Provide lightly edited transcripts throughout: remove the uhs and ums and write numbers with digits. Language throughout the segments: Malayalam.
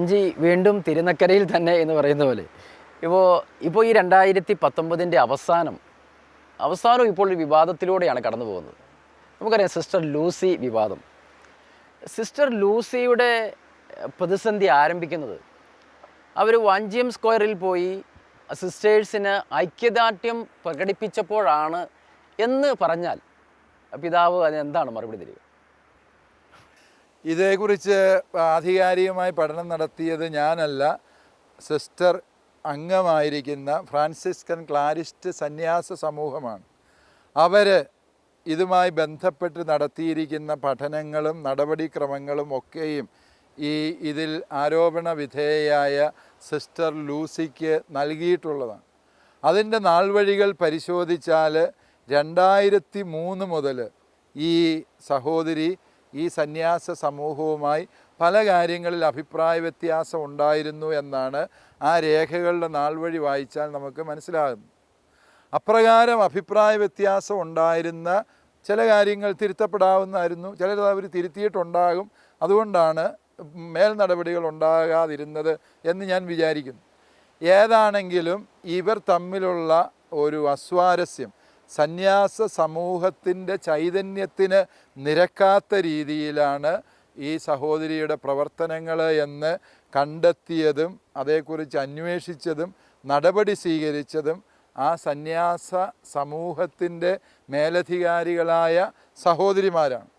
വഞ്ചി വീണ്ടും തിരുനക്കരയിൽ തന്നെ എന്ന് പറയുന്ന പോലെ ഇപ്പോൾ ഈ 2019 അവസാനം ഇപ്പോൾ ഒരു വിവാദത്തിലൂടെയാണ് കടന്നു പോകുന്നത്. നമുക്കറിയാം സിസ്റ്റർ ലൂസി വിവാദം. സിസ്റ്റർ ലൂസിയുടെ പ്രതിസന്ധി ആരംഭിക്കുന്നത് അവർ വഞ്ചിയം സ്ക്വയറിൽ പോയി സിസ്റ്റേഴ്സിന് ഐക്യദാർഢ്യം പ്രകടിപ്പിച്ചപ്പോഴാണ് എന്ന് പറഞ്ഞാൽ പിതാവ് അതിനെന്താണ് മറുപടി തരിക? ഇതേക്കുറിച്ച് ആധികാരികമായി പഠനം നടത്തിയത് ഞാനല്ല, സിസ്റ്റർ അംഗമായിരിക്കുന്ന ഫ്രാൻസിസ്കൻ ക്ലാരിസ്റ്റ് സന്യാസ സമൂഹമാണ്. അവർ ഇതുമായി ബന്ധപ്പെട്ട് നടത്തിയിരിക്കുന്ന പഠനങ്ങളും നടപടിക്രമങ്ങളും ഒക്കെയും ഇതിൽ ആരോപണ വിധേയയായ സിസ്റ്റർ ലൂസിക്ക് നൽകിയിട്ടുള്ളതാണ്. അതിൻ്റെ നാൾവഴികൾ പരിശോധിച്ചാൽ 2003 മുതൽ ഈ സഹോദരി ഈ സന്യാസ സമൂഹവുമായി പല കാര്യങ്ങളിൽ അഭിപ്രായ വ്യത്യാസം ഉണ്ടായിരുന്നു എന്നാണ് ആ രേഖകളുടെ നാൾവഴി വായിച്ചാൽ നമുക്ക് മനസ്സിലാകുന്നത്. അപ്രകാരം അഭിപ്രായ വ്യത്യാസം ഉണ്ടായിരുന്ന ചില കാര്യങ്ങൾ തിരുത്തപ്പെടാവുന്നതായിരുന്നു, ചിലത് അവർ തിരുത്തിയിട്ടുണ്ടാകും. അതുകൊണ്ടാണ് മേൽ നടപടികൾ ഉണ്ടാകാതിരുന്നത് എന്ന് ഞാൻ വിചാരിക്കുന്നു. ഏതാണെങ്കിലും ഇവർ തമ്മിലുള്ള ഒരു അസ്വാരസ്യം സന്യാസ സമൂഹത്തിൻ്റെ ചൈതന്യത്തിന് നിരക്കാത്ത രീതിയിലാണ് ഈ സഹോദരിയുടെ പ്രവർത്തനങ്ങൾ എന്ന് കണ്ടെത്തിയതും അതേക്കുറിച്ച് അന്വേഷിച്ചതും നടപടി സ്വീകരിച്ചതും ആ സന്യാസ സമൂഹത്തിൻ്റെ മേലധികാരികളായ സഹോദരിമാരാണ്.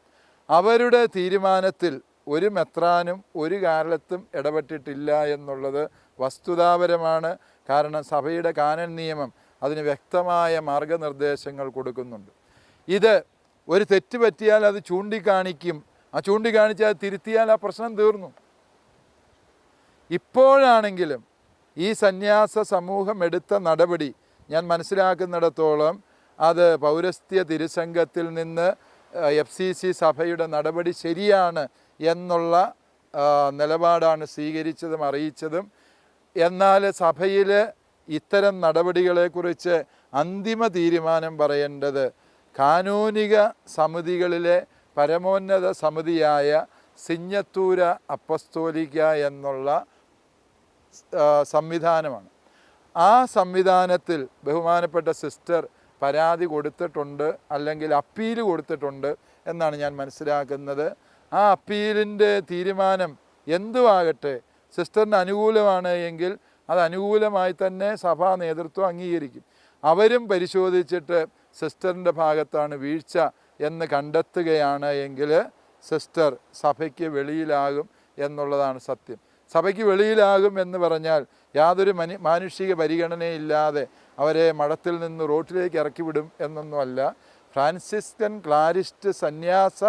അവരുടെ തീരുമാനത്തിൽ ഒരു മെത്രാനും ഒരു കാലത്തും ഇടപെട്ടിട്ടില്ല എന്നുള്ളത് വസ്തുതാപരമാണ്. കാരണം സഭയുടെ കാനൻ നിയമം അതിന് വ്യക്തമായ മാർഗനിർദ്ദേശങ്ങൾ കൊടുക്കുന്നുണ്ട്. ഇത് ഒരു തെറ്റ് പറ്റിയാൽ അത് ചൂണ്ടിക്കാണിക്കും, ആ ചൂണ്ടിക്കാണിച്ചാൽ തിരുത്തിയാൽ ആ പ്രശ്നം തീർന്നു. ഇപ്പോഴാണെങ്കിലും ഈ സന്യാസ സമൂഹം എടുത്ത നടപടി ഞാൻ മനസ്സിലാക്കുന്നിടത്തോളം അത് പൗരസ്ത്യ തിരുസംഘത്തിൽ നിന്ന് FCC സഭയുടെ നടപടി ശരിയാണ് എന്നുള്ള നിലപാടാണ് സ്വീകരിച്ചതും അറിയിച്ചതും. എന്നാൽ സഭയിൽ ഇത്തരം നടപടികളെക്കുറിച്ച് അന്തിമ തീരുമാനം പറയേണ്ടത് കാനോനിക സമിതികളിലെ പരമോന്നത സമിതിയായ സിഞ്ഞത്തൂര അപ്പസ്തോലിക്ക എന്നുള്ള സംവിധാനമാണ്. ആ സംവിധാനത്തിൽ ബഹുമാനപ്പെട്ട സിസ്റ്റർ പരാതി കൊടുത്തിട്ടുണ്ട്, അല്ലെങ്കിൽ അപ്പീൽ കൊടുത്തിട്ടുണ്ട് എന്നാണ് ഞാൻ മനസ്സിലാക്കുന്നത്. ആ അപ്പീലിൻ്റെ തീരുമാനം എന്തുവാകട്ടെ, സിസ്റ്ററിന് അനുകൂലമാണ് എങ്കിൽ അത് അനുകൂലമായി തന്നെ സഭാ നേതൃത്വം അംഗീകരിക്കും. അവരും പരിശോധിച്ചിട്ട് സിസ്റ്ററിൻ്റെ ഭാഗത്താണ് വീഴ്ച എന്ന് കണ്ടെത്തുകയാണ് എങ്കിൽ സിസ്റ്റർ സഭയ്ക്ക് വെളിയിലാകും എന്നുള്ളതാണ് സത്യം. സഭയ്ക്ക് വെളിയിലാകും എന്ന് പറഞ്ഞാൽ യാതൊരു മാനുഷിക പരിഗണനയില്ലാതെ അവരെ മഠത്തിൽ നിന്ന് റോട്ടിലേക്ക് ഇറക്കിവിടും എന്നൊന്നുമല്ല. ഫ്രാൻസിസ്കൻ ക്ലാരിസ്റ്റ് സന്യാസ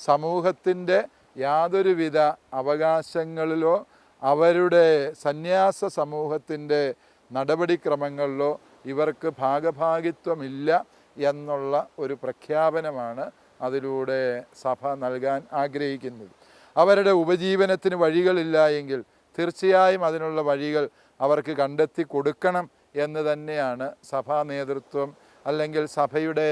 സമൂഹത്തിൻ്റെ യാതൊരുവിധ അവകാശങ്ങളിലോ അവരുടെ സന്യാസ സമൂഹത്തിൻ്റെ നടപടിക്രമങ്ങളിലോ ഇവർക്ക് ഭാഗഭാഗിത്വമില്ല എന്നുള്ള ഒരു പ്രഖ്യാപനമാണ് അതിലൂടെ സഭ നൽകാൻ ആഗ്രഹിക്കുന്നത്. അവരുടെ ഉപജീവനത്തിന് വഴികളില്ല എങ്കിൽ തീർച്ചയായും അതിനുള്ള വഴികൾ അവർക്ക് കണ്ടെത്തി കൊടുക്കണം എന്ന് തന്നെയാണ് സഭാ നേതൃത്വം അല്ലെങ്കിൽ സഭയുടെ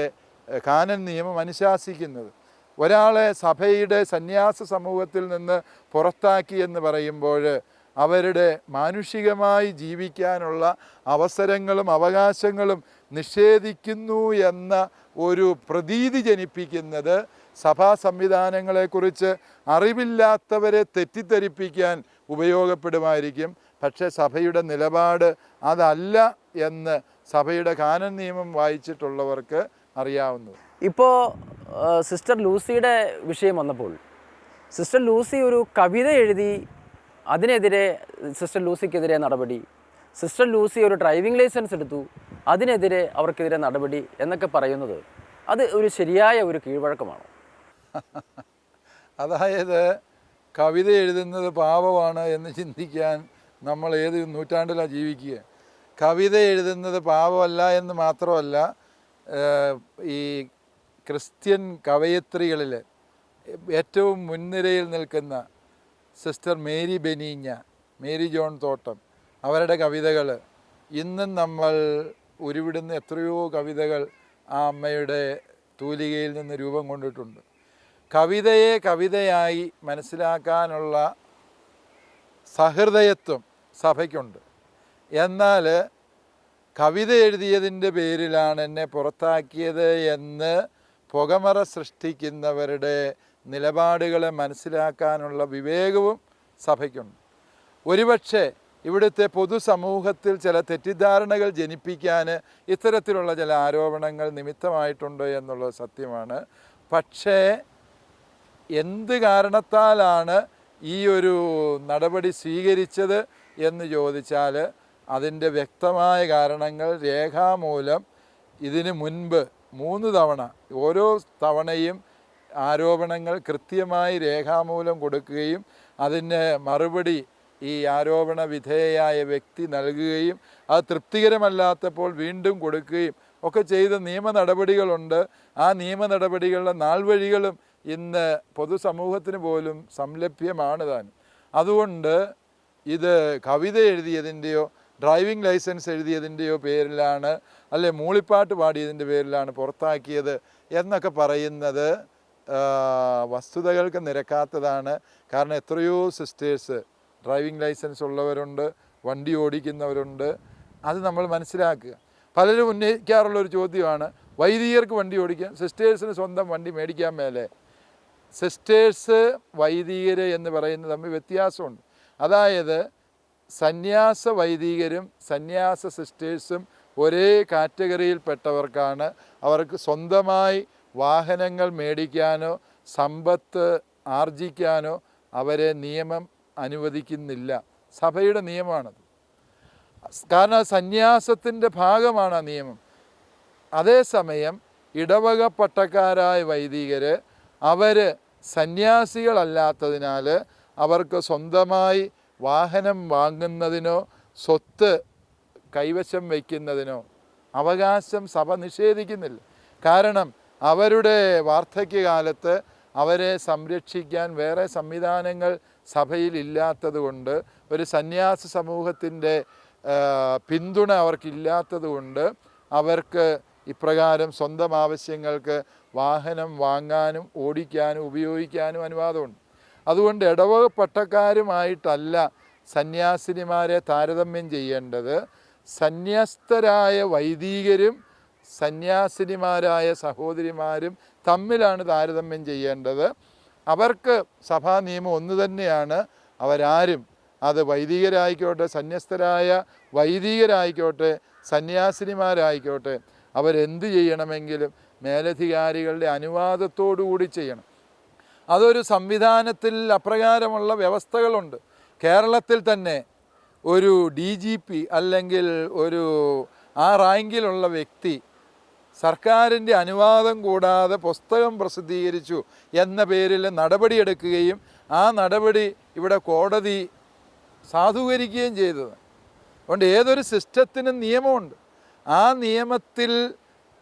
കാനൻ നിയമം അനുശാസിക്കുന്നത്. ഒരാളെ സഭയുടെ സന്യാസ സമൂഹത്തിൽ നിന്ന് പുറത്താക്കി എന്ന് പറയുമ്പോൾ അവരുടെ മാനുഷികമായി ജീവിക്കാനുള്ള അവസരങ്ങളും അവകാശങ്ങളും നിഷേധിക്കുന്നു എന്ന ഒരു പ്രതീതി ജനിപ്പിക്കുന്നത് സഭാ സംവിധാനങ്ങളെക്കുറിച്ച് അറിവില്ലാത്തവരെ തെറ്റിദ്ധരിപ്പിക്കാൻ ഉപയോഗപ്പെടുമായിരിക്കും. പക്ഷേ സഭയുടെ നിലപാട് അതല്ല എന്ന് സഭയുടെ കാനൻ നിയമം വായിച്ചിട്ടുള്ളവർക്ക് അറിയാവുന്നത്. ഇപ്പോൾ സിസ്റ്റർ ലൂസിയുടെ വിഷയം വന്നപ്പോൾ സിസ്റ്റർ ലൂസി ഒരു കവിത എഴുതി, അതിനെതിരെ സിസ്റ്റർ ലൂസിക്കെതിരെ നടപടി, സിസ്റ്റർ ലൂസി ഒരു ഡ്രൈവിംഗ് ലൈസൻസ് എടുത്തു, അതിനെതിരെ അവർക്കെതിരെ നടപടി എന്നൊക്കെ പറയുന്നത് അത് ഒരു ശരിയായ ഒരു കീഴ്വഴക്കമാണോ? അതായത് കവിത എഴുതുന്നത് പാപമാണ് എന്ന് ചിന്തിക്കാൻ നമ്മൾ ഏത് നൂറ്റാണ്ടിലാണ് ജീവിക്കുക? കവിത എഴുതുന്നത് പാപമല്ല എന്ന് മാത്രമല്ല, ഈ ക്രിസ്ത്യൻ കവയത്രികളിൽ ഏറ്റവും മുൻനിരയിൽ നിൽക്കുന്ന സിസ്റ്റർ മേരി ബെനീഞ്ഞ, മേരി ജോൺ തോട്ടം, അവരുടെ കവിതകൾ ഇന്നും നമ്മൾ ഉരുവിടുന്ന എത്രയോ കവിതകൾ ആ അമ്മയുടെ തൂലികയിൽ നിന്ന് രൂപം കൊണ്ടിട്ടുണ്ട്. കവിതയെ കവിതയായി മനസ്സിലാക്കാനുള്ള സഹൃദയത്വം സഭയ്ക്കുണ്ട്. എന്നാൽ കവിത എഴുതിയതിൻ്റെ പേരിലാണ് എന്നെ പുറത്താക്കിയത് എന്ന് പുകമറ സൃഷ്ടിക്കുന്നവരുടെ നിലപാടുകളെ മനസ്സിലാക്കാനുള്ള വിവേകവും സഭയ്ക്കുണ്ട്. ഒരുപക്ഷെ ഇവിടുത്തെ പൊതുസമൂഹത്തിൽ ചില തെറ്റിദ്ധാരണകൾ ജനിപ്പിക്കാൻ ഇത്തരത്തിലുള്ള ചില ആരോപണങ്ങൾ നിമിത്തമായിട്ടുണ്ട് എന്നുള്ളത് സത്യമാണ്. പക്ഷേ എന്ത് കാരണത്താലാണ് ഈ ഒരു നടപടി സ്വീകരിച്ചത് എന്ന് ചോദിച്ചാൽ അതിൻ്റെ വ്യക്തമായ കാരണങ്ങൾ രേഖാമൂലം ഇതിനു മുൻപ് 3 തവണ ഓരോ തവണയും ആരോപണങ്ങൾ കൃത്യമായി രേഖാമൂലം കൊടുക്കുകയും അതിന് മറുപടി ഈ ആരോപണ വിധേയയായ വ്യക്തി നൽകുകയും അത് തൃപ്തികരമല്ലാത്തപ്പോൾ വീണ്ടും കൊടുക്കുകയും ഒക്കെ ചെയ്ത നിയമ നടപടികളുണ്ട്. ആ നിയമ നടപടികളുടെ നാൾവഴികളും ഇന്ന് പൊതുസമൂഹത്തിന് പോലും സംലഭ്യമാണ് താനും. അതുകൊണ്ട് ഇത് കവിത എഴുതിയതിൻ്റെയോ ഡ്രൈവിംഗ് ലൈസൻസ് എഴുതിയതിൻ്റെയോ പേരിലാണ്, അല്ലെ മൂളിപ്പാട്ട് പാടിയതിൻ്റെ പേരിലാണ് പുറത്താക്കിയത് എന്നൊക്കെ പറയുന്നത് വസ്തുതകൾക്ക് നിരക്കാത്തതാണ്. കാരണം എത്രയോ സിസ്റ്റേഴ്സ് ഡ്രൈവിംഗ് ലൈസൻസ് ഉള്ളവരുണ്ട്, വണ്ടി ഓടിക്കുന്നവരുണ്ട്. അത് നമ്മൾ മനസ്സിലാക്കുക. പലരും ഉന്നയിക്കാറുള്ളൊരു ചോദ്യമാണ്, വൈദികർക്ക് വണ്ടി ഓടിക്കാൻ സിസ്റ്റേഴ്സിന് സ്വന്തം വണ്ടി മേടിക്കാൻ മേലെ? സിസ്റ്റേഴ്സ് വൈദികർ എന്ന് പറയുന്നത് തമ്മിൽ വ്യത്യാസമുണ്ട്. അതായത് സന്യാസ വൈദികരും സന്യാസ സിസ്റ്റേഴ്സും ഒരേ കാറ്റഗറിയിൽപ്പെട്ടവർക്കാണ്. അവർക്ക് സ്വന്തമായി വാഹനങ്ങൾ മേടിക്കാനോ സമ്പത്ത് ആർജിക്കാനോ അവരെ നിയമം അനുവദിക്കുന്നില്ല. സഭയുടെ നിയമമാണത്. കാരണം സന്യാസത്തിൻ്റെ ഭാഗമാണ് ആ നിയമം. അതേസമയം ഇടവക പട്ടക്കാരായ വൈദികർ അവർ സന്യാസികളല്ലാത്തതിനാൽ അവർക്ക് സ്വന്തമായി വാഹനം വാങ്ങുന്നതിനോ സ്വത്ത് കൈവശം വയ്ക്കുന്നതിനോ അവകാശം സഭ നിഷേധിക്കുന്നില്ല. കാരണം അവരുടെ വാർദ്ധക്യകാലത്ത് അവരെ സംരക്ഷിക്കാൻ വേറെ സംവിധാനങ്ങൾ സഭയിൽ ഇല്ലാത്തത് കൊണ്ട്, ഒരു സന്യാസ സമൂഹത്തിൻ്റെ പിന്തുണ അവർക്കില്ലാത്തത് കൊണ്ട് അവർക്ക് ഇപ്രകാരം സ്വന്തം ആവശ്യങ്ങൾക്ക് വാഹനം വാങ്ങാനും ഓടിക്കാനും ഉപയോഗിക്കാനും അനുവാദമുണ്ട്. അതുകൊണ്ട് ഇടവക പട്ടക്കാരുമായിട്ടല്ല സന്യാസിനിമാരെ താരതമ്യം ചെയ്യേണ്ടത്. സന്യസ്തരായ വൈദികരും സന്യാസിനിമാരായ സഹോദരിമാരും തമ്മിലാണ് താരതമ്യം ചെയ്യേണ്ടത്. അവർക്ക് സഭാ നിയമം ഒന്ന് തന്നെയാണ്. അവരാരും, അത് വൈദികരായിക്കോട്ടെ, സന്യസ്തരായ വൈദികരായിക്കോട്ടെ, സന്യാസിനിമാരായിക്കോട്ടെ, അവരെന്ത് ചെയ്യണമെങ്കിലും മേലധികാരികളുടെ അനുവാദത്തോടു കൂടി ചെയ്യണം. അതൊരു സംവിധാനത്തിൽ അപ്രകാരമുള്ള വ്യവസ്ഥകളുണ്ട്. കേരളത്തിൽ തന്നെ ഒരു DGP അല്ലെങ്കിൽ ഒരു ആ റാങ്കിലുള്ള വ്യക്തി സർക്കാരിൻ്റെ അനുവാദം കൂടാതെ പുസ്തകം പ്രസിദ്ധീകരിച്ചു എന്ന പേരിൽ നടപടിയെടുക്കുകയും ആ നടപടി ഇവിടെ കോടതി സാധൂകരിക്കുകയും ചെയ്തത്. അതുകൊണ്ട് ഏതൊരു സിസ്റ്റത്തിനും നിയമമുണ്ട്. ആ നിയമത്തിൽ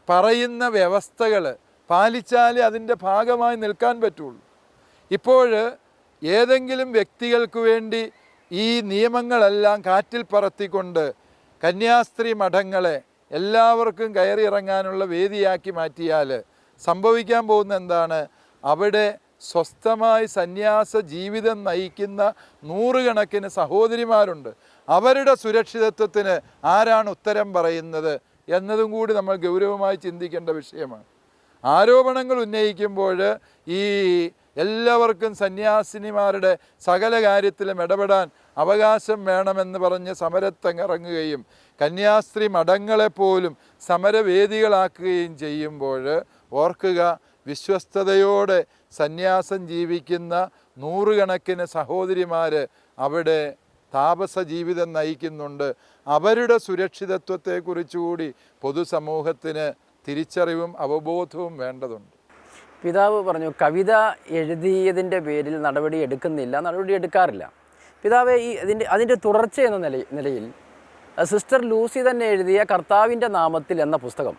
പറയുന്ന വ്യവസ്ഥകൾ പാലിച്ചാലേ അതിൻ്റെ ഭാഗമായി നിൽക്കാൻ പറ്റുള്ളൂ. ഇപ്പോൾ ഏതെങ്കിലും വ്യക്തികൾക്ക് വേണ്ടി ഈ നിയമങ്ങളെല്ലാം കാറ്റിൽ പറത്തിക്കൊണ്ട് കന്യാസ്ത്രീ മഠങ്ങളെ എല്ലാവർക്കും കയറി ഇറങ്ങാനുള്ള വേദിയാക്കി മാറ്റിയാൽ സംഭവിക്കാൻ പോകുന്ന എന്താണ്? അവിടെ സ്വസ്ഥമായി സന്യാസ ജീവിതം നയിക്കുന്ന നൂറുകണക്കിന് സഹോദരിമാരുണ്ട്. അവരുടെ സുരക്ഷിതത്വത്തിന് ആരാണ് ഉത്തരം പറയുന്നത് എന്നതും കൂടി നമ്മൾ ഗൗരവമായി ചിന്തിക്കേണ്ട വിഷയമാണ്. ആരോപണങ്ങൾ ഉന്നയിക്കുമ്പോൾ ഈ എല്ലാവർക്കും സന്യാസിനിമാരുടെ സകല കാര്യത്തിലും ഇടപെടാൻ അവകാശം വേണമെന്ന് പറഞ്ഞ് സമരത്തിറങ്ങുകയും കന്യാസ്ത്രീ മഠങ്ങളെപ്പോലും സമരവേദികളാക്കുകയും ചെയ്യുമ്പോൾ ഓർക്കുക, വിശ്വസ്തയോടെ സന്യാസം ജീവിക്കുന്ന നൂറുകണക്കിന് സഹോദരിമാർ അവിടെ താപസ ജീവിതം നയിക്കുന്നുണ്ട്. അവരുടെ സുരക്ഷിതത്വത്തെക്കുറിച്ചുകൂടി പൊതുസമൂഹത്തിന് തിരിച്ചറിവും അവബോധവും വേണ്ടതുണ്ട്. പിതാവ് പറഞ്ഞു കവിത എഴുതിയതിൻ്റെ പേരിൽ നടപടി എടുക്കാറില്ല. പിതാവ് അതിൻ്റെ തുടർച്ച എന്ന നിലയിൽ സിസ്റ്റർ ലൂസി തന്നെ എഴുതിയ കർത്താവിൻ്റെ നാമത്തിൽ എന്ന പുസ്തകം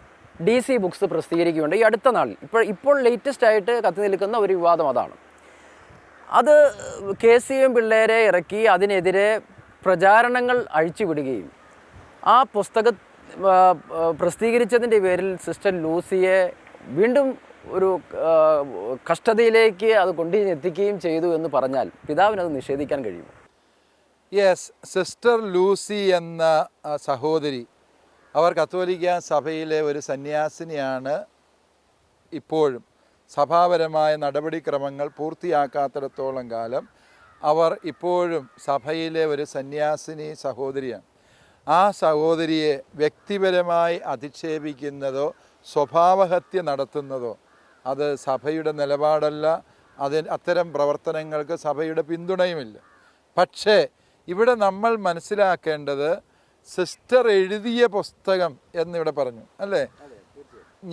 DC ബുക്സ് പ്രസിദ്ധീകരിക്കുകയുണ്ട് ഈ അടുത്ത നാളിൽ. ഇപ്പോൾ ലേറ്റസ്റ്റ് ആയിട്ട് കത്തി നിൽക്കുന്ന ഒരു വിവാദം അതാണ്. അത് KCM പിള്ളേരെ ഇറക്കി അതിനെതിരെ പ്രചാരണങ്ങൾ അഴിച്ചുവിടുകയും ആ പുസ്തകം പ്രസിദ്ധീകരിച്ചതിൻ്റെ പേരിൽ സിസ്റ്റർ ലൂസിയെ വീണ്ടും ഒരു കഷ്ടതയിലേക്ക് അത് കൊണ്ടുവന്നെത്തിക്കുകയും ചെയ്തു എന്ന് പറഞ്ഞാൽ പിതാവിനത് നിഷേധിക്കാൻ കഴിയുമോ? യെസ്, സിസ്റ്റർ ലൂസി എന്ന സഹോദരി, അവർ കത്തോലിക്ക സഭയിലെ ഒരു സന്യാസിനിയാണ്. ഇപ്പോഴും സഭാപരമായ നടപടിക്രമങ്ങൾ പൂർത്തിയാക്കാത്തിടത്തോളം കാലം അവർ ഇപ്പോഴും സഭയിലെ ഒരു സന്യാസിനി സഹോദരിയാണ്. ആ സഹോദരിയെ വ്യക്തിപരമായി അധിക്ഷേപിക്കുന്നതോ സ്വഭാവഹത്യ നടത്തുന്നതോ അത് സഭയുടെ നിലപാടല്ല. അത്തരം പ്രവർത്തനങ്ങൾക്ക് സഭയുടെ പിന്തുണയുമില്ല. പക്ഷേ ഇവിടെ നമ്മൾ മനസ്സിലാക്കേണ്ടത്, സിസ്റ്റർ എഴുതിയ പുസ്തകം എന്നിവിടെ പറഞ്ഞു അല്ലേ?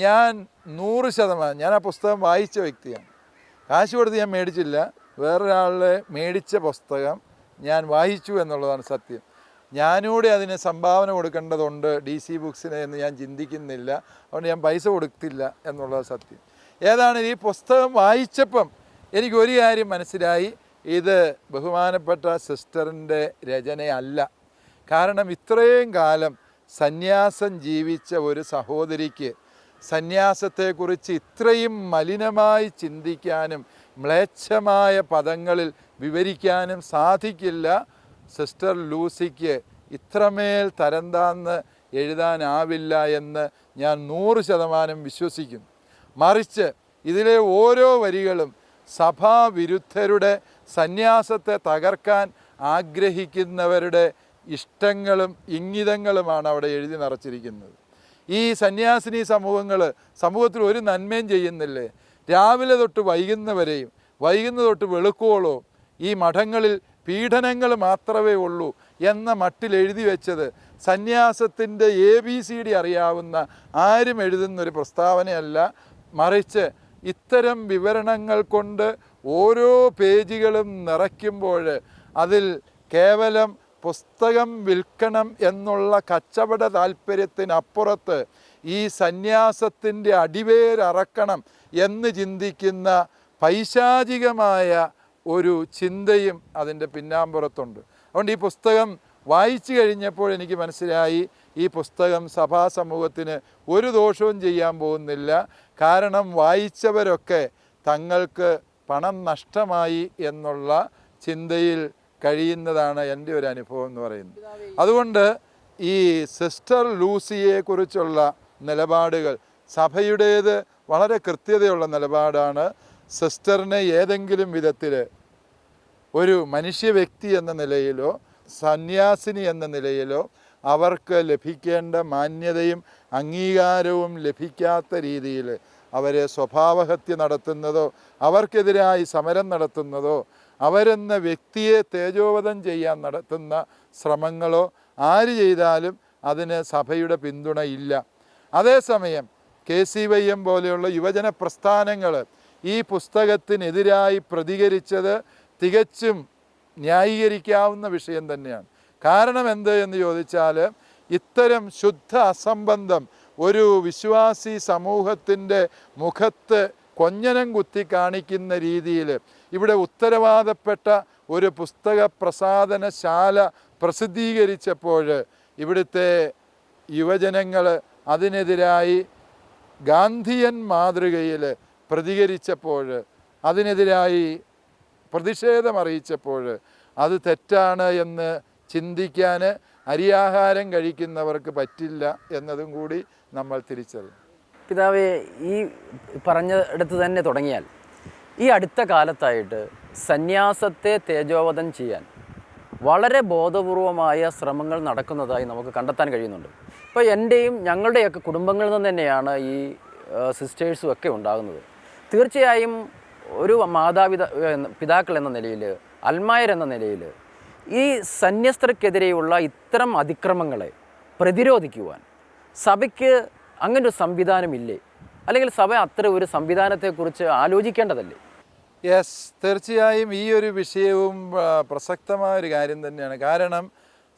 ഞാൻ 100% ഞാൻ ആ പുസ്തകം വായിച്ച വ്യക്തിയാണ്. കാശ് കൊടുത്ത് ഞാൻ മേടിച്ചില്ല, വേറൊരാളുടെ മേടിച്ച പുസ്തകം ഞാൻ വായിച്ചു എന്നുള്ളതാണ് സത്യം. ഞാനൂടെ അതിന് സംഭാവന കൊടുക്കേണ്ടതുണ്ട് DC ബുക്സിന് എന്ന് ഞാൻ ചിന്തിക്കുന്നില്ല. അതുകൊണ്ട് ഞാൻ പൈസ കൊടുത്തില്ല എന്നുള്ളത് സത്യം. ഏതാണ് ഈ പുസ്തകം വായിച്ചപ്പം എനിക്കൊരു കാര്യം മനസ്സിലായി, ഇത് ബഹുമാനപ്പെട്ട സിസ്റ്ററിൻ്റെ രചനയല്ല. കാരണം ഇത്രയും കാലം സന്യാസം ജീവിച്ച ഒരു സഹോദരിക്ക് സന്യാസത്തെക്കുറിച്ച് ഇത്രയും മലിനമായി ചിന്തിക്കാനും മ്ലേച്ഛമായ പദങ്ങളിൽ വിവരിക്കാനും സാധിക്കില്ല. സിസ്റ്റർ ലൂസിക്ക് ഇത്രമേൽ തരംതാന്ന് എഴുതാനാവില്ല എന്ന് ഞാൻ 100% വിശ്വസിക്കുന്നു. മറിച്ച് ഇതിലെ ഓരോ വരികളും സഭാവിരുദ്ധരുടെ, സന്യാസത്തെ തകർക്കാൻ ആഗ്രഹിക്കുന്നവരുടെ ഇഷ്ടങ്ങളും ഇംഗിതങ്ങളുമാണ് അവിടെ എഴുതി നിറച്ചിരിക്കുന്നത്. ഈ സന്യാസിനി സമൂഹത്തിൽ ഒരു നന്മയും ചെയ്യുന്നില്ലേ? രാവിലെ തൊട്ട് വൈകുന്നവരെയും വൈകുന്ന തൊട്ട് വെളുക്കുവോളോ ഈ മഠങ്ങളിൽ പീഡനങ്ങൾ മാത്രമേ ഉള്ളൂ എന്ന മട്ടിൽ എഴുതി വെച്ചത് സന്യാസത്തിൻ്റെ ABCD അറിയാവുന്ന ആരും എഴുതുന്നൊരു പ്രസ്താവനയല്ല. മറിച്ച് ഇത്തരം വിവരണങ്ങൾ കൊണ്ട് ഓരോ പേജുകളും നിറയ്ക്കുമ്പോൾ അതിൽ കേവലം പുസ്തകം വിൽക്കണം എന്നുള്ള കച്ചവട താല്പര്യത്തിനപ്പുറത്ത് ഈ സന്യാസത്തിൻ്റെ അടിവേരറക്കണം എന്ന് ചിന്തിക്കുന്ന പൈശാചികമായ ഒരു ചിന്തയും അതിൻ്റെ പിന്നാമ്പുറത്തുണ്ട്. അതുകൊണ്ട് ഈ പുസ്തകം വായിച്ചു കഴിഞ്ഞപ്പോൾ എനിക്ക് മനസ്സിലായി, ഈ പുസ്തകം സഭാ സമൂഹത്തിന് ഒരു ദോഷവും ചെയ്യാൻ പോകുന്നില്ല. കാരണം വായിച്ചവരൊക്കെ തങ്ങൾക്ക് പണം നഷ്ടമായി എന്നുള്ള ചിന്തയിൽ കഴിയുന്നതാണ് എൻ്റെ ഒരു അനുഭവം എന്ന് പറയുന്നത്. അതുകൊണ്ട് ഈ സിസ്റ്റർ ലൂസിയെക്കുറിച്ചുള്ള നിലപാടുകൾ സഭയുടേത് വളരെ കൃത്യതയുള്ള നിലപാടാണ്. സിസ്റ്ററിനെ ഏതെങ്കിലും വിധത്തിൽ ഒരു മനുഷ്യ വ്യക്തി എന്ന നിലയിലോ സന്യാസിനി എന്ന നിലയിലോ അവർക്ക് ലഭിക്കേണ്ട മാന്യതയും അംഗീകാരവും ലഭിക്കാത്ത രീതിയിൽ അവരെ സ്വഭാവഹത്യ നടത്തുന്നതോ അവർക്കെതിരായി സമരം നടത്തുന്നതോ അവരെന്ന വ്യക്തിയെ തേജോവധം ചെയ്യാൻ നടത്തുന്ന ശ്രമങ്ങളോ ആര് ചെയ്താലും അതിന് സഭയുടെ പിന്തുണയില്ല. അതേസമയം KCYM പോലെയുള്ള യുവജന പ്രസ്ഥാനങ്ങൾ ഈ പുസ്തകത്തിനെതിരായി പ്രതികരിച്ചത് തികച്ചും ന്യായീകരിക്കാവുന്ന വിഷയം തന്നെയാണ്. കാരണം എന്ത് എന്ന് ചോദിച്ചാൽ, ഇത്തരം ശുദ്ധ അസംബന്ധം ഒരു വിശ്വാസി സമൂഹത്തിൻ്റെ മുഖത്ത് കൊഞ്ഞനം കുത്തി കാണിക്കുന്ന രീതിയിൽ ഇവിടെ ഉത്തരവാദപ്പെട്ട ഒരു പുസ്തക പ്രസാധനശാല പ്രസിദ്ധീകരിച്ചപ്പോൾ ഇവിടുത്തെ യുവജനങ്ങൾ അതിനെതിരായി ഗാന്ധിയൻ മാതൃകയിൽ പ്രതികരിച്ചപ്പോൾ, അതിനെതിരായി പ്രതിഷേധമറിയിച്ചപ്പോൾ അത് തെറ്റാണ് എന്ന് ചിന്തിക്കാൻ അരിയാഹാരം കഴിക്കുന്നവർക്ക് പറ്റില്ല എന്നതും കൂടി നമ്മൾ തിരിച്ചറിയും. പിതാവേ, ഈ പറഞ്ഞിടത്ത് തന്നെ തുടങ്ങിയാൽ ഈ അടുത്ത കാലത്തായിട്ട് സന്യാസത്തെ തേജോവധം ചെയ്യാൻ വളരെ ബോധപൂർവമായ ശ്രമങ്ങൾ നടക്കുന്നതായി നമുക്ക് കണ്ടെത്താൻ കഴിയുന്നുണ്ട്. ഇപ്പോൾ എൻ്റെയും ഞങ്ങളുടെയൊക്കെ കുടുംബങ്ങളിൽ നിന്ന് തന്നെയാണ് ഈ സിസ്റ്റേഴ്സും ഒക്കെ ഉണ്ടാകുന്നത്. തീർച്ചയായും ഒരു പിതാക്കൾ എന്ന നിലയിൽ, അൽമായരെന്ന നിലയിൽ ഈ സന്യസ്തർക്കെതിരെയുള്ള ഇത്തരം അതിക്രമങ്ങളെ പ്രതിരോധിക്കുവാൻ സഭയ്ക്ക് അങ്ങനൊരു സംവിധാനമില്ലേ? അല്ലെങ്കിൽ സഭ അത്ര ഒരു സംവിധാനത്തെക്കുറിച്ച് ആലോചിക്കേണ്ടതല്ലേ? യെസ്, തീർച്ചയായും ഈ ഒരു വിഷയവും പ്രസക്തമായൊരു കാര്യം തന്നെയാണ്. കാരണം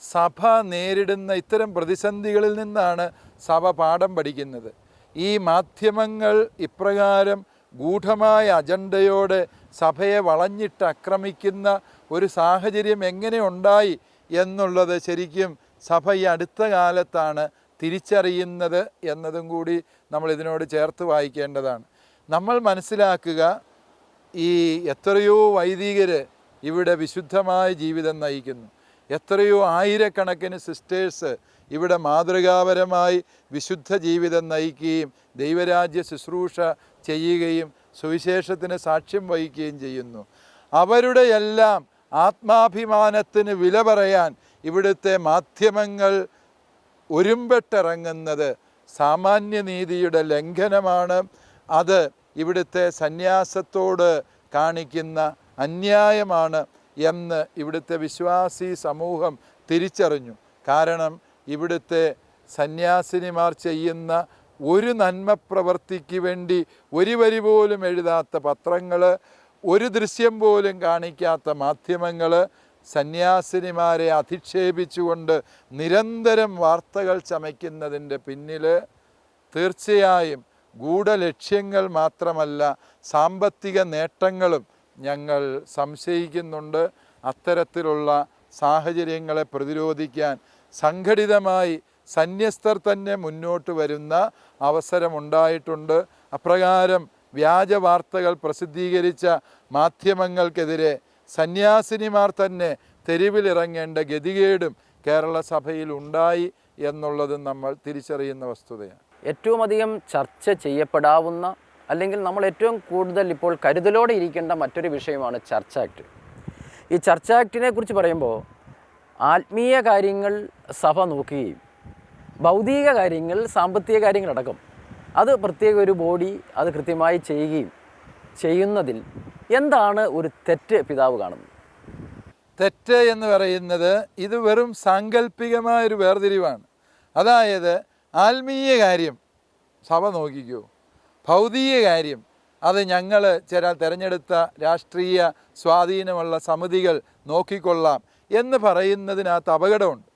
സഭ നേരിടുന്ന ഇത്തരം പ്രതിസന്ധികളിൽ നിന്നാണ് സഭ പാഠം പഠിക്കുന്നത്. ഈ മാധ്യമങ്ങൾ ഇപ്രകാരം ഗൂഢമായ അജണ്ടയോടെ സഭയെ വളഞ്ഞിട്ട് ആക്രമിക്കുന്ന ഒരു സാഹചര്യം എങ്ങനെ ഉണ്ടായി എന്നുള്ളത് ശരിക്കും സഭ ഈ അടുത്ത കാലത്താണ് തിരിച്ചറിയുന്നത് എന്നതും കൂടി നമ്മൾ ഇതിനോട് ചേർത്ത് വായിക്കേണ്ടതാണ്. നമ്മൾ മനസ്സിലാക്കുക, ഈ എത്രയോ വൈദികർ ഇവിടെ വിശുദ്ധമായ ജീവിതം നയിക്കുന്നു. എത്രയോ ആയിരക്കണക്കിന് സിസ്റ്റേഴ്സ് ഇവിടെ മാതൃകാപരമായി വിശുദ്ധ ജീവിതം നയിക്കുകയും ദൈവരാജ്യ ശുശ്രൂഷ ചെയ്യുകയും സുവിശേഷത്തിന് സാക്ഷ്യം വഹിക്കുകയും ചെയ്യുന്നു. അവരുടെ എല്ലാം ആത്മാഭിമാനത്തിന് വില പറയാൻ ഇവിടുത്തെ മാധ്യമങ്ങൾ ഒരുമ്പെട്ടിറങ്ങുന്നത് സാമാന്യനീതിയുടെ ലംഘനമാണ്. അത് ഇവിടുത്തെ സന്യാസത്തോട് കാണിക്കുന്ന അന്യായമാണ് എന്ന് ഇവിടുത്തെ വിശ്വാസി സമൂഹം തിരിച്ചറിഞ്ഞു. കാരണം ഇവിടുത്തെ സന്യാസിനിമാർ ചെയ്യുന്ന ഒരു നന്മ പ്രവർത്തിക്ക് വേണ്ടി ഒരു വരി പോലും എഴുതാത്ത പത്രങ്ങൾ, ഒരു ദൃശ്യം പോലും കാണിക്കാത്ത മാധ്യമങ്ങൾ സന്യാസിനിമാരെ അധിക്ഷേപിച്ചുകൊണ്ട് നിരന്തരം വാർത്തകൾ ചമയ്ക്കുന്നതിൻ്റെ പിന്നിൽ തീർച്ചയായും ഗൂഢലക്ഷ്യങ്ങൾ മാത്രമല്ല സാമ്പത്തിക നേട്ടങ്ങളും ഞങ്ങൾ സംശയിക്കുന്നുണ്ട്. അത്തരത്തിലുള്ള സാഹചര്യങ്ങളെ പ്രതിരോധിക്കാൻ സംഘടിതമായി സന്യസ്തർ തന്നെ മുന്നോട്ട് വരുന്ന അവസരമുണ്ടായിട്ടുണ്ട്. അപ്രകാരം വ്യാജ വാർത്തകൾ പ്രസിദ്ധീകരിച്ച മാധ്യമങ്ങൾക്കെതിരെ സന്യാസിനിമാർ തന്നെ തെരുവിലിറങ്ങേണ്ട ഗതികേടും കേരള സഭയിൽ ഉണ്ടായി എന്നുള്ളത് നമ്മൾ തിരിച്ചറിയുന്ന വസ്തുതയാണ്. ഏറ്റവും അധികം ചർച്ച ചെയ്യപ്പെടാവുന്ന അല്ലെങ്കിൽ നമ്മൾ ഏറ്റവും കൂടുതൽ ഇപ്പോൾ കരുതലോടെ ഇരിക്കേണ്ട മറ്റൊരു വിഷയമാണ് ചർച്ച് ആക്ട്. ഈ ചർച്ച് ആക്ടിനെ കുറിച്ച് പറയുമ്പോൾ ആത്മീയ കാര്യങ്ങൾ സഭ നോക്കുകയും ഭൗതിക കാര്യങ്ങൾ, സാമ്പത്തിക കാര്യങ്ങളടക്കം അത് പ്രത്യേക ഒരു ബോഡി അത് കൃത്യമായി ചെയ്യുന്നതിൽ എന്താണ് ഒരു തെറ്റ് പിതാവ് കാണുന്നത്? തെറ്റ് എന്ന് പറയുന്നത് ഇത് വെറും സാങ്കല്പികമായൊരു വേർതിരിവാണ്. അതായത് ആത്മീയ കാര്യം സഭ നോക്കിക്കോ, ഭൗതിക കാര്യം അത് ഞങ്ങൾ ചില തിരഞ്ഞെടുത്ത രാഷ്ട്രീയ സ്വാധീനമുള്ള സമിതികൾ നോക്കിക്കൊള്ളാം എന്ന് പറയുന്നതിനകത്ത് അപകടമുണ്ട്.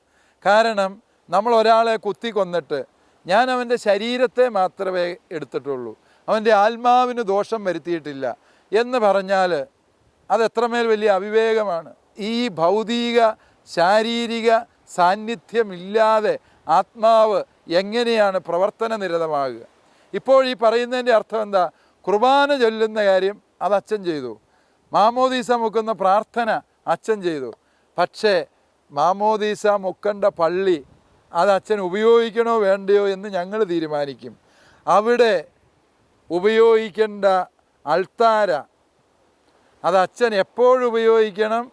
കാരണം നമ്മൾ ഒരാളെ കുത്തിക്കൊന്നിട്ട് ഞാൻ അവൻ്റെ ശരീരത്തെ മാത്രമേ എടുത്തിട്ടുള്ളൂ, അവൻ്റെ ആത്മാവിന് ദോഷം വരുത്തിയിട്ടില്ല എന്ന് പറഞ്ഞാൽ അത് എത്രമേൽ വലിയ അവിവേകമാണ്. ഈ ഭൗതിക ശാരീരിക സാന്നിധ്യമില്ലാതെ ആത്മാവ് എങ്ങനെയാണ് പ്രവർത്തന നിരതമാകുക? ഇപ്പോൾ ഈ പറയുന്നതിൻ്റെ അർത്ഥം എന്താ? കുർബാന ചൊല്ലുന്ന കാര്യം അത് അച്ഛൻ ചെയ്തു, മാമോദീസ മുക്കുന്ന പ്രാർത്ഥന അച്ഛൻ ചെയ്തു, പക്ഷേ മാമോദീസ മുക്കേണ്ട പള്ളി അത് അച്ഛൻ ഉപയോഗിക്കണോ വേണ്ടയോ എന്ന് ഞങ്ങൾ തീരുമാനിക്കും. അവിടെ ഉപയോഗിക്കേണ്ട അൾത്താര അത് അച്ഛൻ എപ്പോഴുപയോഗിക്കണം,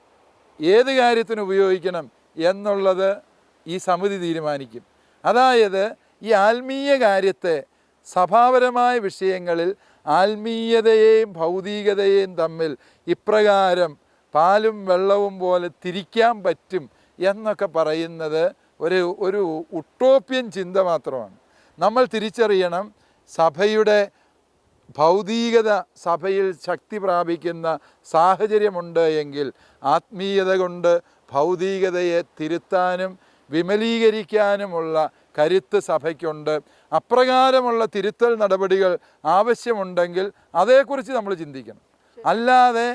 ഏത് കാര്യത്തിന് ഉപയോഗിക്കണം എന്നുള്ളത് ഈ സമിതി തീരുമാനിക്കും. അതായത് ഈ ആത്മീയ കാര്യത്തെ സഭാപരമായ വിഷയങ്ങളിൽ ആത്മീയതയെയും ഭൗതികതയെയും തമ്മിൽ ഇപ്രകാരം പാലും വെള്ളവും പോലെ തിരിക്കാൻ പറ്റും എന്നൊക്കെ പറയുന്നത് ഒരു ഉട്ടോപ്യൻ ചിന്ത മാത്രമാണ്. നമ്മൾ തിരിച്ചറിയണം, സഭയുടെ ഭൗതികത സഭയിൽ ശക്തി പ്രാപിക്കുന്ന സാഹചര്യമുണ്ട് എങ്കിൽ ആത്മീയത കൊണ്ട് ഭൗതികതയെ തിരുത്താനും വിമലീകരിക്കാനുമുള്ള കരുത്ത് സഭയ്ക്കുണ്ട്. അപ്രകാരമുള്ള തിരുത്തൽ നടപടികൾ ആവശ്യമുണ്ടെങ്കിൽ അതേക്കുറിച്ച് നമ്മൾ ചിന്തിക്കണം. അല്ലാതെ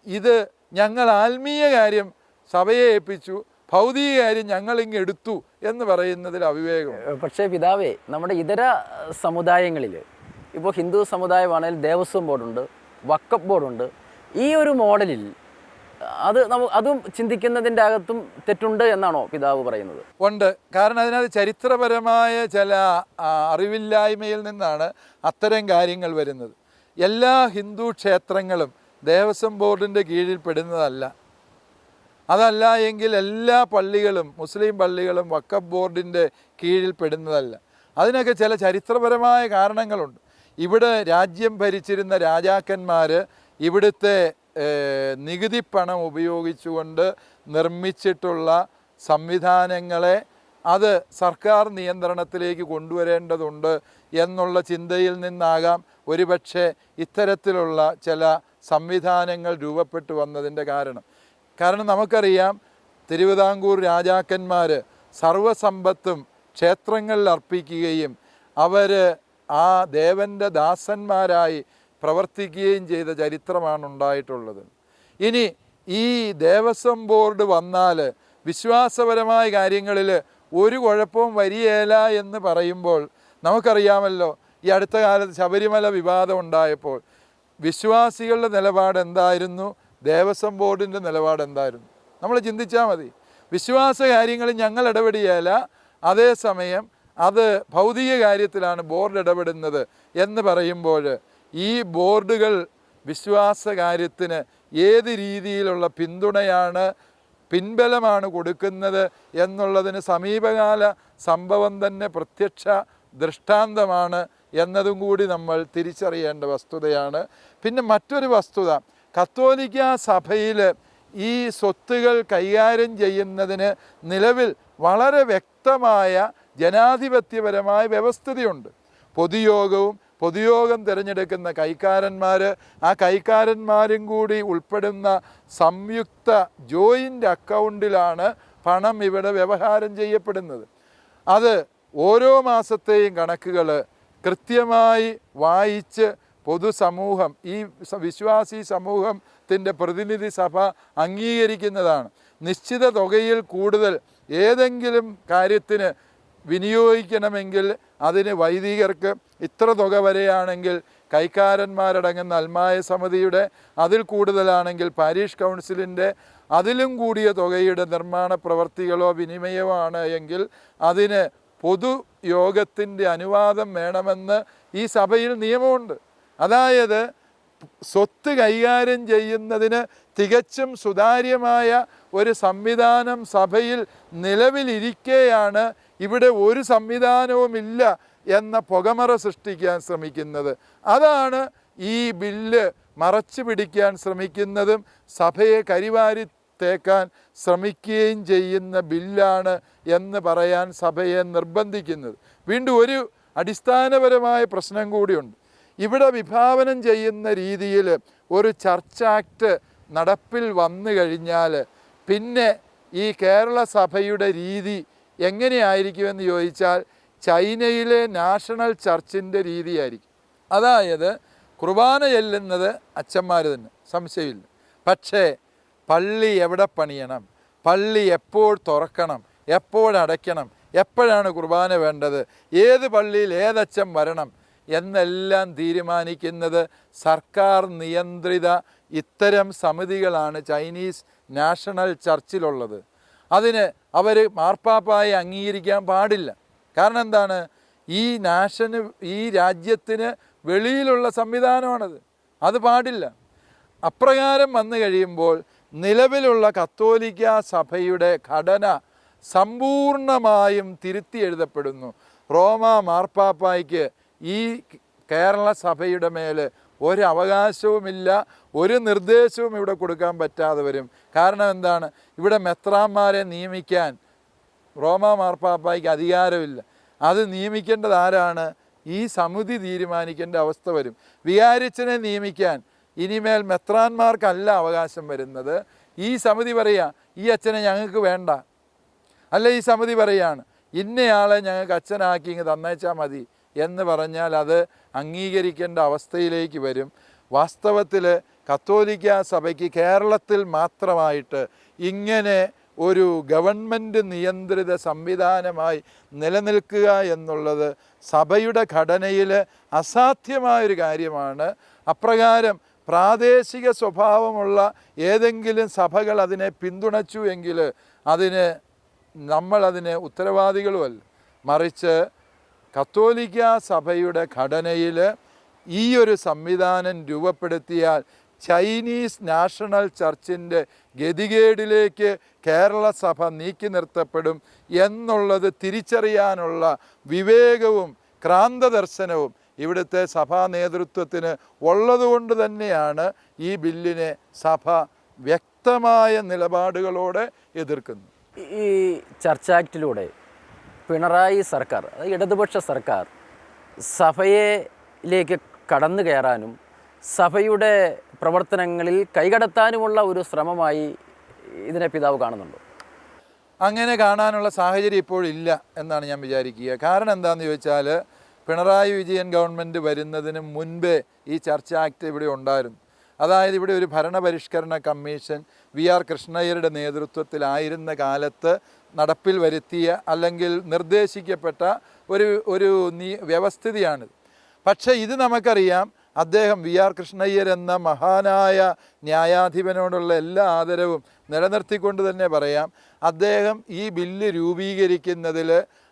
ഇത് ഞങ്ങൾ ആത്മീയ കാര്യം സഭയെ ഏൽപ്പിച്ചു, ഭൗതിക കാര്യം ഞങ്ങളിങ്ങ് എടുത്തു എന്ന് പറയുന്നതിൽ അവിവേകം. പക്ഷേ പിതാവേ, നമ്മുടെ ഇതര സമുദായങ്ങളിൽ ഇപ്പോൾ ഹിന്ദു സമുദായമാണെങ്കിൽ ദേവസ്വം ബോർഡുണ്ട്, വഖഫ് ബോർഡുണ്ട്. ഈ ഒരു മോഡലിൽ അതും ചിന്തിക്കുന്നതിൻ്റെ അകത്തും തെറ്റുണ്ട് എന്നാണോ പിതാവ് പറയുന്നത്? ഉണ്ട്. കാരണം അതിനകത്ത് ചരിത്രപരമായ ചില അറിവില്ലായ്മയിൽ നിന്നാണ് അത്തരം കാര്യങ്ങൾ വരുന്നത്. എല്ലാ ഹിന്ദു ക്ഷേത്രങ്ങളും ദേവസ്വം ബോർഡിൻ്റെ കീഴിൽ പെടുന്നതല്ല. അതല്ല എങ്കിൽ എല്ലാ പള്ളികളും, മുസ്ലിം പള്ളികളും വഖഫ് ബോർഡിൻ്റെ കീഴിൽ പെടുന്നതല്ല. അതിനൊക്കെ ചില ചരിത്രപരമായ കാരണങ്ങളുണ്ട്. ഇവിടെ രാജ്യം ഭരിച്ചിരുന്ന രാജാക്കന്മാർ ഇവിടുത്തെ നികുതി പണം ഉപയോഗിച്ചുകൊണ്ട് നിർമ്മിച്ചിട്ടുള്ള സംവിധാനങ്ങളെ അത് സർക്കാർ നിയന്ത്രണത്തിലേക്ക് കൊണ്ടുവരേണ്ടതുണ്ട് എന്നുള്ള ചിന്തയിൽ നിന്നാകാം ഒരുപക്ഷെ ഇത്തരത്തിലുള്ള ചില സംവിധാനങ്ങൾ രൂപപ്പെട്ടു വന്നതിൻ്റെ കാരണം നമുക്കറിയാം, തിരുവിതാംകൂർ രാജാക്കന്മാർ സർവസമ്പത്തും ക്ഷേത്രങ്ങളിൽ അർപ്പിക്കുകയും അവർ ആ ദേവൻ്റെ ദാസന്മാരായി പ്രവർത്തിക്കുകയും ചെയ്ത ചരിത്രമാണ് ഉണ്ടായിട്ടുള്ളത്. ഇനി ഈ ദേവസ്വം ബോർഡ് വന്നാൽ വിശ്വാസപരമായ കാര്യങ്ങളിൽ ഒരു കുഴപ്പവും വരികയില്ല എന്ന് പറയുമ്പോൾ നമുക്കറിയാമല്ലോ, ഈ അടുത്ത കാലത്ത് ശബരിമല വിവാദം ഉണ്ടായപ്പോൾ വിശ്വാസികളുടെ നിലപാട് എന്തായിരുന്നു, ദേവസ്വം ബോർഡിൻ്റെ നിലപാട് എന്തായിരുന്നു? നമ്മൾ ചിന്തിച്ചാൽ മതി. വിശ്വാസ കാര്യങ്ങളിൽ ഞങ്ങൾ ഇടപെടുകയില്ല, അതേസമയം അത് ഭൗതിക കാര്യത്തിലാണ് ബോർഡ് ഇടപെടുന്നത് എന്ന് പറയുമ്പോൾ ഈ ബോർഡുകൾ വിശ്വാസ കാര്യത്തിന് ഏത് രീതിയിലുള്ള പിന്തുണയാണ്, പിൻബലമാണ് കൊടുക്കുന്നത് എന്നുള്ളതിന് സമീപകാല സംഭവം തന്നെ പ്രത്യക്ഷ ദൃഷ്ടാന്തമാണ് എന്നതും കൂടി നമ്മൾ തിരിച്ചറിയേണ്ട വസ്തുതയാണ്. പിന്നെ മറ്റൊരു വസ്തുത, കത്തോലിക്ക സഭയിൽ ഈ സ്വത്തുകൾ കൈകാര്യം ചെയ്യുന്നതിന് നിലവിൽ വളരെ വ്യക്തമായ ജനാധിപത്യപരമായ വ്യവസ്ഥിതിയുണ്ട്. പൊതുയോഗം തിരഞ്ഞെടുക്കുന്ന കൈക്കാരന്മാർ, ആ കൈക്കാരന്മാരും കൂടി ഉൾപ്പെടുന്ന സംയുക്ത ജോയിൻ്റ് അക്കൗണ്ടിലാണ് പണം ഇവിടെ വ്യവഹാരം ചെയ്യപ്പെടുന്നത്. അത് ഓരോ മാസത്തെയും കണക്കുകൾ കൃത്യമായി വായിച്ച് പൊതുസമൂഹം, ഈ വിശ്വാസി സമൂഹത്തിൻ്റെ പ്രതിനിധി സഭ അംഗീകരിക്കുന്നതാണ്. നിശ്ചിത തുകയിൽ കൂടുതൽ ഏതെങ്കിലും കാര്യത്തിന് വിനിയോഗിക്കണമെങ്കിൽ അതിന് വൈദികർക്ക് ഇത്ര തുക വരെയാണെങ്കിൽ കൈക്കാരന്മാരടങ്ങുന്ന അൽമായ സമിതിയുടെ, അതിൽ കൂടുതലാണെങ്കിൽ പാരീഷ് കൗൺസിലിൻ്റെ, അതിലും കൂടിയ തുകയുടെ നിർമ്മാണ പ്രവർത്തികളോ വിനിമയമോ ആണ് എങ്കിൽ അതിന് പൊതുയോഗത്തിൻ്റെ അനുവാദം വേണമെന്ന് ഈ സഭയിൽ നിയമമുണ്ട്. അതായത് സ്വത്ത് കൈകാര്യം ചെയ്യുന്നതിന് തികച്ചും സുതാര്യമായ ഒരു സംവിധാനം സഭയിൽ നിലവിലിരിക്കെയാണ് ഇവിടെ ഒരു സംവിധാനവുമില്ല എന്ന പുകമറ സൃഷ്ടിക്കാൻ ശ്രമിക്കുന്നത്. അതാണ് ഈ ബില്ല് മറച്ചു പിടിക്കാൻ ശ്രമിക്കുന്നതും സഭയെ കരിവാരി തേക്കാൻ ശ്രമിക്കുകയും ചെയ്യുന്ന ബില്ലാണ് എന്ന് പറയാൻ സഭയെ നിർബന്ധിക്കുന്നത്. വീണ്ടും ഒരു അടിസ്ഥാനപരമായ പ്രശ്നം കൂടിയുണ്ട്. ഇവിടെ വിഭാവനം ചെയ്യുന്ന രീതിയിൽ ഒരു ചർച്ച് ആക്ട് നടപ്പിൽ വന്നു കഴിഞ്ഞാൽ പിന്നെ ഈ കേരള സഭയുടെ രീതി എങ്ങനെയായിരിക്കുമെന്ന് ചോദിച്ചാൽ ചൈനയിലെ നാഷണൽ ചർച്ചിൻ്റെ രീതിയായിരിക്കും. അതായത് കുർബാന ചെല്ലുന്നത് അച്ഛന്മാർ തന്നെ, സംശയമില്ല. പക്ഷേ പള്ളി എവിടെ പണിയണം, പള്ളി എപ്പോൾ തുറക്കണം, എപ്പോഴടയ്ക്കണം, എപ്പോഴാണ് കുർബാന വേണ്ടത്, ഏത് പള്ളിയിൽ ഏതച്ഛൻ വരണം എന്നെല്ലാം തീരുമാനിക്കുന്നത് സർക്കാർ നിയന്ത്രിത ഇത്തരം സമിതികളാണ് ചൈനീസ് നാഷണൽ ചർച്ചിലുള്ളത്. അതിന് അവർ മാർപ്പാപ്പായെ അംഗീകരിക്കാൻ പാടില്ല. കാരണം എന്താണ്? ഈ രാജ്യത്തിന് വെളിയിലുള്ള സംവിധാനമാണത്, അത് പാടില്ല. അപ്രകാരം വന്നു കഴിയുമ്പോൾ നിലവിലുള്ള കത്തോലിക്ക സഭയുടെ ഘടന സമ്പൂർണമായും തിരുത്തി എഴുതപ്പെടുന്നു. റോമാ മാർപ്പാപ്പായ്ക്ക് ഈ കേരള സഭയുടെ മേൽ ഒരു അവകാശവുമില്ല, ഒരു നിർദ്ദേശവും ഇവിടെ കൊടുക്കാൻ പറ്റാതെ വരും. കാരണം എന്താണ്? ഇവിടെ മെത്രാന്മാരെ നിയമിക്കാൻ റോമാ മാർപ്പാപ്പായ്ക്ക് അധികാരമില്ല. അത് നിയമിക്കേണ്ടത് ആരാണ്? ഈ സമിതി തീരുമാനിക്കേണ്ട അവസ്ഥ വരും. വികാരിച്ചനെ നിയമിക്കാൻ ഇനിമേൽ മെത്രാന്മാർക്കല്ല അവകാശം വരുന്നത്. ഈ സമിതി പറയുക ഈ അച്ഛനെ ഞങ്ങൾക്ക് വേണ്ട, അല്ല ഈ സമിതി പറയുകയാണ് ഇന്നയാളെ ഞങ്ങൾക്ക് അച്ഛനാക്കി ഇങ്ങ് തന്നേച്ചാൽ മതി എന്ന് പറഞ്ഞാൽ അത് അംഗീകരിക്കേണ്ട അവസ്ഥയിലേക്ക് വരും. വാസ്തവത്തിൽ കത്തോലിക്ക സഭയ്ക്ക് കേരളത്തിൽ മാത്രമായിട്ട് ഇങ്ങനെ ഒരു ഗവൺമെൻറ് നിയന്ത്രിത സംവിധാനമായി നിലനിൽക്കുക എന്നുള്ളത് സഭയുടെ ഘടനയിൽ അസാധ്യമായൊരു കാര്യമാണ്. അപ്രകാരം പ്രാദേശിക സ്വഭാവമുള്ള ഏതെങ്കിലും സഭകൾ അതിനെ പിന്തുണച്ചു എങ്കിൽ നമ്മളതിന് ഉത്തരവാദികളുമല്ല. മറിച്ച് കത്തോലിക്ക സഭയുടെ ഘടനയിൽ ഈ ഒരു സംവിധാനം രൂപപ്പെടുത്തിയാൽ ചൈനീസ് നാഷണൽ ചർച്ചിൻ്റെ ഗതികേടിലേക്ക് കേരള സഭ നീക്കി നിർത്തപ്പെടും എന്നുള്ളത് തിരിച്ചറിയാനുള്ള വിവേകവും ക്രാന്തദർശനവും ഇവിടുത്തെ സഭാ നേതൃത്വത്തിന് ഉള്ളതുകൊണ്ട് തന്നെയാണ് ഈ ബില്ലിനെ സഭ വ്യക്തമായ നിലപാടുകളോടെ എതിർക്കുന്നത്. ഈ ചർച്ച് ആക്ടിലൂടെ പിണറായി സർക്കാർ, ഇടതുപക്ഷ സർക്കാർ സഭയിലേക്ക് കടന്നു കയറാനും സഭയുടെ പ്രവർത്തനങ്ങളിൽ കൈകടത്താനുമുള്ള ഒരു ശ്രമമായി ഇതിനെ പിതാവ് കാണുന്നുണ്ടോ? അങ്ങനെ കാണാനുള്ള സാഹചര്യം ഇപ്പോഴില്ല എന്നാണ് ഞാൻ വിചാരിക്കുക. കാരണം എന്താണെന്ന് ചോദിച്ചാൽ പിണറായി വിജയൻ ഗവൺമെൻറ് വരുന്നതിന് മുൻപേ ഈ ചർച്ച് ആക്ട് ഇവിടെ ഉണ്ടായിരുന്നു. അതായത് ഇവിടെ ഒരു ഭരണപരിഷ്കരണ കമ്മീഷൻ VR കൃഷ്ണയ്യരുടെ നേതൃത്വത്തിലായിരുന്ന കാലത്ത് നടപ്പിൽ വരുത്തിയ അല്ലെങ്കിൽ നിർദ്ദേശിക്കപ്പെട്ട ഒരു വ്യവസ്ഥിതിയാണിത്. പക്ഷേ ഇത് നമുക്കറിയാം അദ്ദേഹം VR കൃഷ്ണയ്യർ എന്ന മഹാനായ ന്യായാധിപനോടുള്ള എല്ലാ ആദരവും നിലനിർത്തിക്കൊണ്ട് തന്നെ പറയാം, അദ്ദേഹം ഈ ബില്ല് രൂപീകരിക്കുന്നതിൽ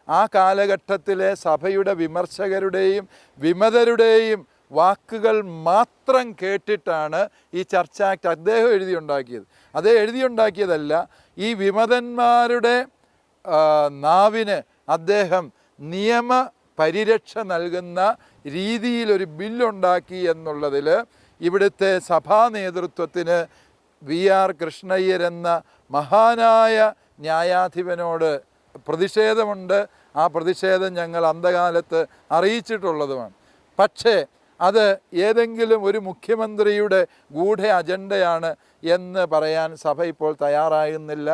ആ കാലഘട്ടത്തിലെ സഭയുടെ വിമർശകരുടെയും വിമതരുടെയും വാക്കുകൾ മാത്രം കേട്ടിട്ടാണ് ഈ ചർച്ച് ആക്ട് അദ്ദേഹം എഴുതിയുണ്ടാക്കിയത്. അത് എഴുതിയുണ്ടാക്കിയതല്ല, ഈ വിമതന്മാരുടെ നാവിന് അദ്ദേഹം നിയമ പരിരക്ഷ നൽകുന്ന രീതിയിലൊരു ബില്ലുണ്ടാക്കി എന്നുള്ളതിൽ ഇവിടുത്തെ സഭാ നേതൃത്വത്തിന് VR കൃഷ്ണയ്യർ എന്ന മഹാനായ ന്യായാധിപനോട് പ്രതിഷേധമുണ്ട്. ആ പ്രതിഷേധം ഞങ്ങൾ അന്ധകാലത്ത് അറിയിച്ചിട്ടുള്ളതുമാണ്. പക്ഷേ അത് ഏതെങ്കിലും ഒരു മുഖ്യമന്ത്രിയുടെ ഗൂഢ അജണ്ടയാണ് എന്ന് പറയാൻ സഭ ഇപ്പോൾ തയ്യാറാകുന്നില്ല.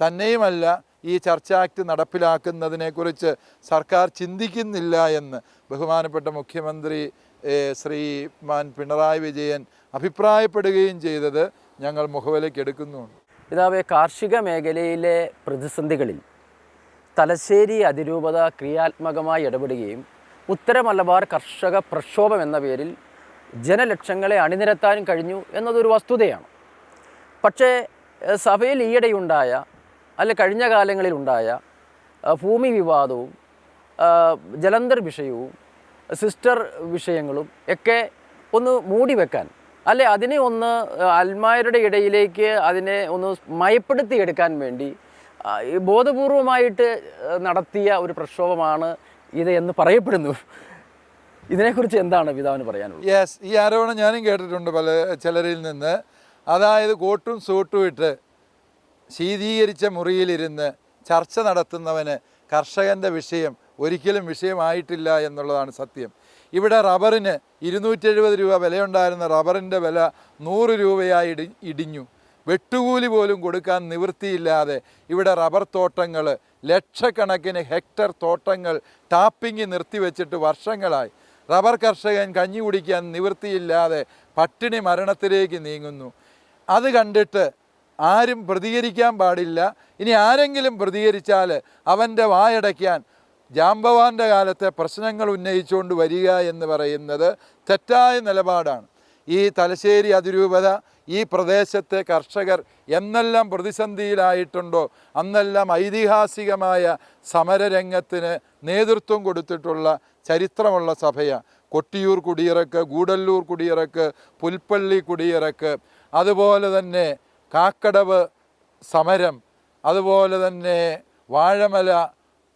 തന്നെയുമല്ല, ഈ ചർച്ച് ആക്ട് നടപ്പിലാക്കുന്നതിനെക്കുറിച്ച് സർക്കാർ ചിന്തിക്കുന്നില്ല എന്ന് ബഹുമാനപ്പെട്ട മുഖ്യമന്ത്രി ശ്രീമാൻ പിണറായി വിജയൻ അഭിപ്രായപ്പെടുകയും ചെയ്തത് ഞങ്ങൾ മുഖവിലേക്ക് എടുക്കുന്നുണ്ട്. പിതാവേ, കാർഷിക മേഖലയിലെ പ്രതിസന്ധികളിൽ തലശ്ശേരി അതിരൂപത ക്രിയാത്മകമായി ഇടപെടുകയും ഉത്തര മലബാർ കർഷക പ്രക്ഷോഭം എന്ന പേരിൽ ജനലക്ഷങ്ങളെ അണിനിരത്താനും കഴിഞ്ഞു എന്നതൊരു വസ്തുതയാണ്. പക്ഷേ സഭയിൽ ഈയിടെയുണ്ടായ കഴിഞ്ഞ കാലങ്ങളിലുണ്ടായ ഭൂമി വിവാദവും ജലന്ധർ സിസ്റ്റർ വിഷയങ്ങളും ഒക്കെ ഒന്ന് മൂടി വെക്കാൻ, അതിനെ ഒന്ന് അൽമായരുടെ ഇടയിലേക്ക് അതിനെ ഒന്ന് മയപ്പെടുത്തിയെടുക്കാൻ വേണ്ടി ബോധപൂർവമായിട്ട് നടത്തിയ ഒരു പ്രക്ഷോഭമാണ് ഇത് എന്ന് പറയപ്പെടുന്നു. ഇതിനെക്കുറിച്ച് എന്താണ് പിതാവിന് പറയാനുള്ളത്? യെസ്, ഈ ആരോപണം ഞാനും കേട്ടിട്ടുണ്ട് പല ചിലരിൽ നിന്ന്. അതായത് കോട്ടും സൂട്ടും ഇട്ട് ശീതീകരിച്ച മുറിയിലിരുന്ന് ചർച്ച നടത്തുന്നവന് കർഷകൻ്റെ വിഷയം ഒരിക്കലും വിഷയമായിട്ടില്ല എന്നുള്ളതാണ് സത്യം. ഇവിടെ റബ്ബറിന് 270 രൂപ വിലയുണ്ടായിരുന്ന റബ്ബറിൻ്റെ വില 100 രൂപയായി ഇടിഞ്ഞു. വെട്ടുകൂലി പോലും കൊടുക്കാൻ നിവൃത്തിയില്ലാതെ ഇവിടെ റബ്ബർ തോട്ടങ്ങൾ, ലക്ഷക്കണക്കിന് ഹെക്ടർ തോട്ടങ്ങൾ ടാപ്പിംഗ് നിർത്തിവെച്ചിട്ട് വർഷങ്ങളായി. റബ്ബർ കർഷകൻ കഞ്ഞി കുടിക്കാൻ നിവൃത്തിയില്ലാതെ പട്ടിണി മരണത്തിലേക്ക് നീങ്ങുന്നു. അത് കണ്ടിട്ട് ആരും പ്രതികരിക്കാൻ പാടില്ല. ഇനി ആരെങ്കിലും പ്രതികരിച്ചാൽ അവൻ്റെ വായടയ്ക്കാൻ ജാംബവാൻ്റെ കാലത്തെ പ്രശ്നങ്ങൾ ഉന്നയിച്ചുകൊണ്ട് വരിക എന്ന് പറയുന്നത് തെറ്റായ നിലപാടാണ്. ഈ തലശ്ശേരി അതിരൂപത ഈ പ്രദേശത്തെ കർഷകർ എന്നെല്ലാം പ്രതിസന്ധിയിലായിട്ടുണ്ടോ അന്നെല്ലാം ഐതിഹാസികമായ സമരരംഗത്തിന് നേതൃത്വം കൊടുത്തിട്ടുള്ള ചരിത്രമുള്ള സഭയാണ്. കൊട്ടിയൂർ കുടിയിറക്ക്, ഗൂഡല്ലൂർ കുടിയിറക്ക്, പുൽപ്പള്ളി കുടിയിറക്ക്, അതുപോലെ തന്നെ കാക്കടവ് സമരം, അതുപോലെ തന്നെ വാഴമല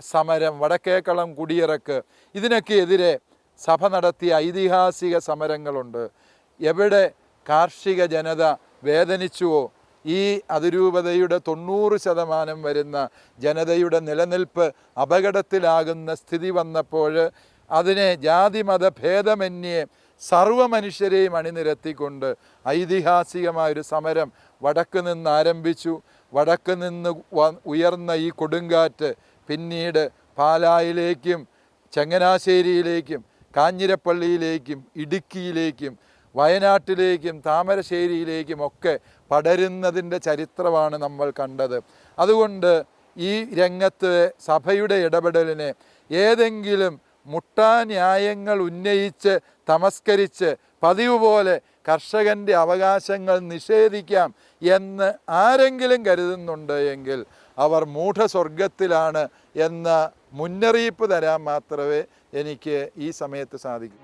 സമരം, വടക്കേക്കളം കുടിയിറക്ക്, ഇതിനൊക്കെ എതിരെ സഭ നടത്തിയ ഐതിഹാസിക സമരങ്ങളുണ്ട്. എവിടെ കാർഷിക ജനത വേദനിച്ചുവോ, ഈ അതിരൂപതയുടെ 90% വരുന്ന ജനതയുടെ നിലനിൽപ്പ് അപകടത്തിലാകുന്ന സ്ഥിതി വന്നപ്പോൾ അതിനെ ജാതിമത ഭേദമന്യേ സർവ്വ മനുഷ്യരെയും അണിനിരത്തിക്കൊണ്ട് ഐതിഹാസികമായൊരു സമരം വടക്ക് നിന്ന് ആരംഭിച്ചു. വടക്ക് നിന്ന് ഉയർന്ന ഈ കൊടുങ്കാറ്റ് പിന്നീട് പാലായിലേക്കും ചങ്ങനാശ്ശേരിയിലേക്കും കാഞ്ഞിരപ്പള്ളിയിലേക്കും ഇടുക്കിയിലേക്കും വയനാട്ടിലേക്കും താമരശ്ശേരിയിലേക്കും ഒക്കെ പടരുന്നതിൻ്റെ ചരിത്രമാണ് നമ്മൾ കണ്ടത്. അതുകൊണ്ട് ഈ രംഗത്ത് സഭയുടെ ഇടപെടലിനെ ഏതെങ്കിലും മുട്ടാന്യായങ്ങൾ ഉന്നയിച്ച് തമസ്കരിച്ച് പതിവ് പോലെ കർഷകൻ്റെ അവകാശങ്ങൾ നിഷേധിക്കാം എന്ന് ആരെങ്കിലും കരുതുന്നുണ്ട് എങ്കിൽ അവർ മൂഢസ്വർഗത്തിലാണ് എന്ന മുന്നറിയിപ്പ് തരാൻ മാത്രമേ എനിക്ക് ഈ സമയത്ത് സാധിക്കൂ.